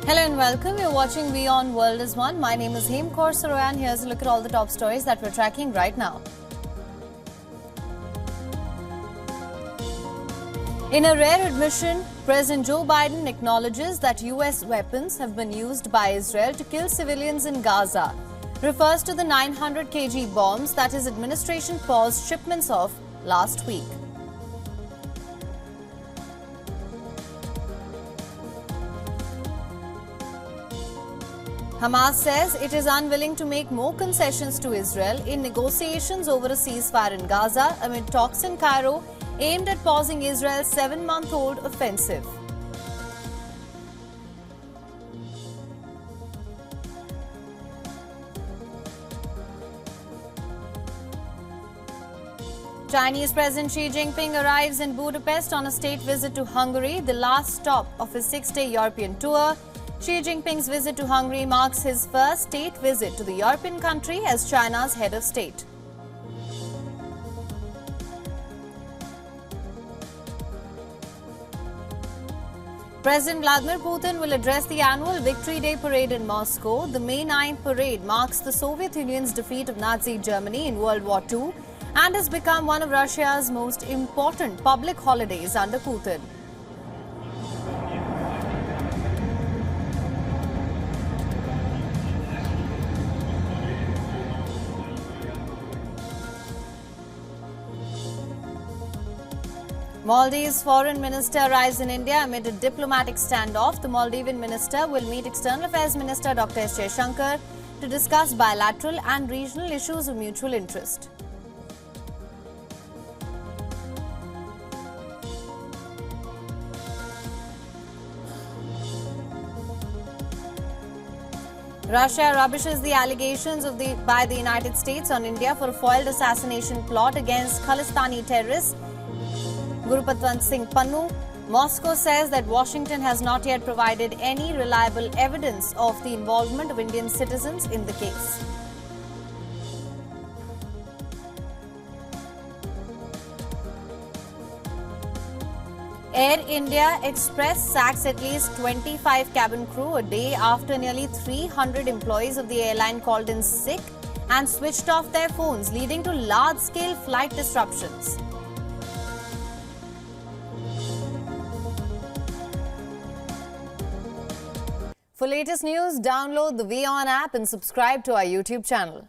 Hello and welcome. You're watching WION World is One. My name is Hem Kaur Saroyan. Here's a look at all the top stories that we're tracking right now. In a rare admission, President Joe Biden acknowledges that US weapons have been used by Israel to kill civilians in Gaza. Refers to the 900 kg bombs that his administration paused shipments of last week. Hamas says it is unwilling to make more concessions to Israel in negotiations over a ceasefire in Gaza amid talks in Cairo aimed at pausing Israel's 7-month-old offensive. Chinese President Xi Jinping arrives in Budapest on a state visit to Hungary, the last stop of his 6-day European tour. Xi Jinping's visit to Hungary marks his first state visit to the European country as China's head of state. President Vladimir Putin will address the annual Victory Day parade in Moscow. The May 9th parade marks the Soviet Union's defeat of Nazi Germany in World War II and has become one of Russia's most important public holidays under Putin. Maldives Foreign Minister arrives in India amid a diplomatic standoff. The Maldivian minister will meet External Affairs Minister Dr. S. Jaishankar to discuss bilateral and regional issues of mutual interest. Russia rubbishes the allegations by the United States on India for a foiled assassination plot against Khalistani terrorists Gurupatwant Singh Pannu. Moscow says that Washington has not yet provided any reliable evidence of the involvement of Indian citizens in the case. Air India Express sacks at least 25 cabin crew a day after nearly 300 employees of the airline called in sick and switched off their phones, leading to large-scale flight disruptions. For latest news, download the WION app and subscribe to our YouTube channel.